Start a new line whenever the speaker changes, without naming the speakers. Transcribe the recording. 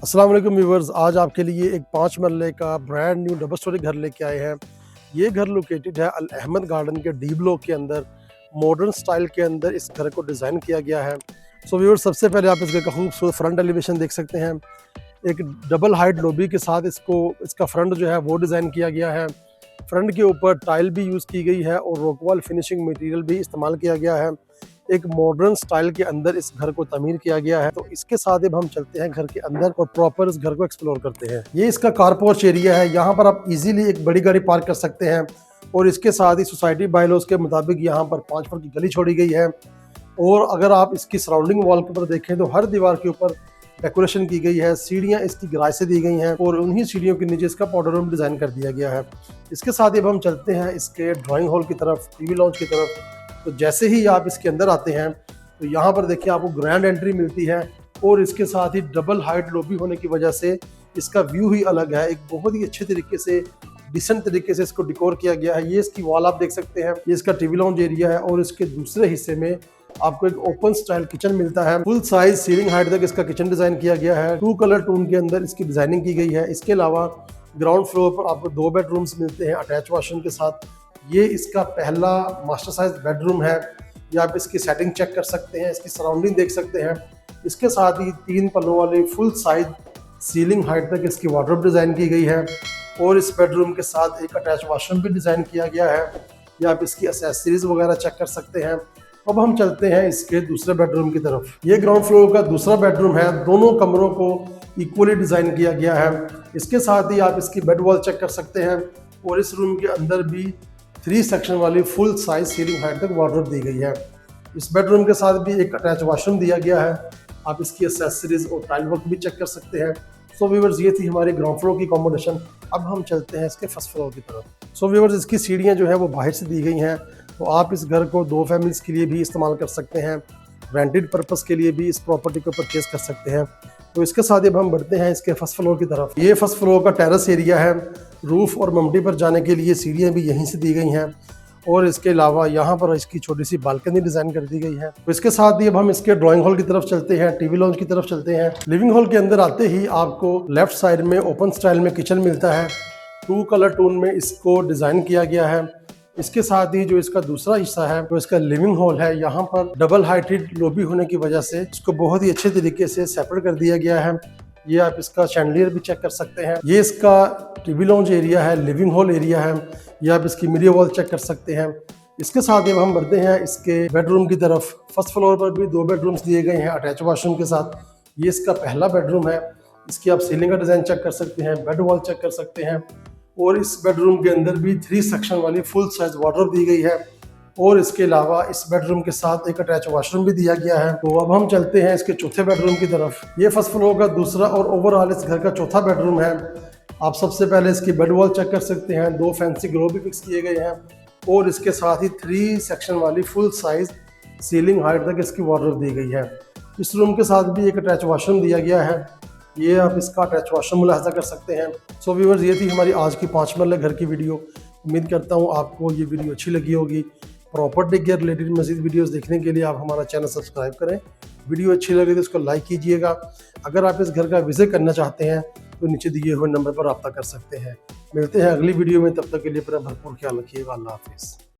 अस्सलाम वालेकुम व्यूवर्स, आज आपके लिए एक 5 मरले का ब्रांड न्यू डबल स्टोरी घर लेके आए हैं। ये घर लोकेटेड है अल अहमद गार्डन के डी ब्लॉक के अंदर। मॉडर्न स्टाइल के अंदर इस घर को डिज़ाइन किया गया है। सो व्यूवर्स, सबसे पहले आप इस घर का खूबसूरत फ्रंट एलिवेशन देख सकते हैं। एक डबल हाइट लॉबी के साथ इसका फ्रंट जो है वो डिज़ाइन किया गया है। फ्रंट के ऊपर टाइल भी यूज़ की गई है और रॉकवॉल फिनिशिंग मटेरियल भी इस्तेमाल किया गया है। एक मॉडर्न स्टाइल के अंदर इस घर को तमीर किया गया है। तो इसके साथ अब हम चलते हैं घर के अंदर और प्रॉपर इस घर को एक्सप्लोर करते हैं। ये इसका कार पोर्च एरिया है। यहाँ पर आप इजीली एक बड़ी गाड़ी पार्क कर सकते हैं और इसके साथ ही सोसाइटी बायलॉज के मुताबिक यहाँ पर 5 फुट की गली छोड़ी गई है। और अगर आप इसकी सराउंडिंग वॉल के ऊपर देखें तो हर दीवार के ऊपर डेकोरेशन की गई है। सीढ़ियाँ इसकी गराज से दी गई हैं और उन्हीं सीढ़ियों के नीचे इसका पाउडर रूम डिज़ाइन कर दिया गया है। इसके साथ ही अब हम चलते हैं इसके ड्राइंग हॉल की तरफ, टीवी लॉन्च की तरफ। तो जैसे ही आप इसके अंदर आते हैं तो यहाँ पर देखिए आपको ग्रैंड एंट्री मिलती है और इसके साथ ही डबल हाइट लॉबी होने की वजह से इसका व्यू ही अलग है। एक बहुत ही अच्छे तरीके से डिसेंट तरीके से इसको डिकोर किया गया है। ये इसकी वॉल आप देख सकते हैं, ये इसका टीवी लॉन्च एरिया है और इसके दूसरे हिस्से में आपको एक ओपन स्टाइल किचन मिलता है। फुल साइज सीलिंग हाइट तक इसका किचन डिजाइन किया गया है। 2 कलर टोन के अंदर इसकी डिजाइनिंग की गई है। इसके अलावा ग्राउंड फ्लोर पर आपको 2 बेडरूम्स मिलते हैं अटैच वॉशरूम के साथ। ये इसका पहला मास्टर साइज बेडरूम है। या आप इसकी सेटिंग चेक कर सकते हैं, इसकी सराउंडिंग देख सकते हैं। इसके साथ ही 3 पल्लों वाली फुल साइज सीलिंग हाइट तक इसकी वार्डरोब डिज़ाइन की गई है और इस बेडरूम के साथ एक अटैच वॉशरूम भी डिज़ाइन किया गया है। या आप इसकी एसेसरीज वगैरह चेक कर सकते हैं। अब हम चलते हैं इसके दूसरे बेडरूम की तरफ। ये ग्राउंड फ्लोर का दूसरा बेडरूम है। दोनों कमरों को इक्वली डिज़ाइन किया गया है। इसके साथ ही आप इसकी बेड वॉल चेक कर सकते हैं और इस रूम के अंदर भी 3 सेक्शन वाली फुल साइज सीलिंग हाइट तक वार्डरोब दी गई है। इस बेडरूम के साथ भी एक अटैच वॉशरूम दिया गया है। आप इसकी एसेसरीज और टाइल वर्क भी चेक कर सकते हैं। सो व्यूवर्स, ये थी हमारी ग्राउंड फ्लोर की कॉम्बिनेशन। अब हम चलते हैं इसके फर्स्ट फ्लोर की तरफ। सो व्यूवर्स, इसकी सीढ़ियाँ जो है वो बाहर से दी गई हैं। तो आप इस घर को 2 फैमिलीज़ के लिए भी इस्तेमाल कर सकते हैं। रेंटेड पर्पस के लिए भी इस प्रॉपर्टी को परचेज कर सकते हैं। तो इसके साथ अब हम बढ़ते हैं इसके फर्स्ट फ्लोर की तरफ। ये फर्स्ट फ्लोर का टेरेस एरिया है। रूफ और ममडी पर जाने के लिए सीढ़ियाँ भी यहीं से दी गई हैं और इसके अलावा यहाँ पर इसकी छोटी सी बालकनी डिज़ाइन कर दी गई है। तो इसके साथ ही अब हम इसके ड्राइंग हॉल की तरफ चलते हैं, टीवी लॉन्च की तरफ चलते हैं। लिविंग हॉल के अंदर आते ही आपको लेफ्ट साइड में ओपन स्टाइल में किचन मिलता है। 2 कलर टोन में इसको डिज़ाइन किया गया है। इसके साथ ही जो इसका दूसरा हिस्सा है तो इसका लिविंग हॉल है। यहाँ पर डबल हाइटेड लॉबी होने की वजह से इसको बहुत ही अच्छे तरीके से सेपरेट कर दिया गया है। ये आप इसका शैंडलियर भी चेक कर सकते हैं। ये इसका टीवी लॉन्च एरिया है, लिविंग हॉल एरिया है। ये आप इसकी मीडिया वॉल चेक कर सकते हैं। इसके साथ अब हम बढ़ते हैं इसके बेडरूम की तरफ। फर्स्ट फ्लोर पर भी 2 बेडरूम्स दिए गए हैं अटैच वॉशरूम के साथ। ये इसका पहला बेडरूम है। इसकी आप सीलिंग का डिज़ाइन चेक कर सकते हैं, बेड वॉल चेक कर सकते हैं और इस बेडरूम के अंदर भी 3 सेक्शन वाली फुल साइज वार्डरोब दी गई है और इसके अलावा इस बेडरूम के साथ एक अटैच वॉशरूम भी दिया गया है। तो अब हम चलते हैं इसके चौथे बेडरूम की तरफ। ये फर्स्ट फ्लोर का दूसरा और ओवरऑल इस घर का चौथा बेडरूम है। आप सबसे पहले इसकी बेड वॉल चेक कर सकते हैं। 2 फैंसी ग्लो भी फिक्स किए गए हैं और इसके साथ ही 3 सेक्शन वाली फुल साइज सीलिंग हाइट तक इसकी वार्डरोब दी गई है। इस रूम के साथ भी एक अटैच वॉशरूम दिया गया है। ये आप इसका अटैच वॉशरूम मुलाहजा कर सकते हैं। सो व्यूवर्स, ये थी हमारी आज की 5 मरले घर की वीडियो। उम्मीद करता हूँ आपको ये वीडियो अच्छी लगी होगी। प्रॉपर्टी के रिलेटेड मज़ीद वीडियोस देखने के लिए आप हमारा चैनल सब्सक्राइब करें। वीडियो अच्छी लगे तो इसको लाइक कीजिएगा। अगर आप इस घर का विजिट करना चाहते हैं तो नीचे दिए हुए नंबर पर रब्ता कर सकते हैं। मिलते हैं अगली वीडियो में, तब तक के लिए अपना भरपूर ख्याल रखिएगा। अल्लाह हाफिज़।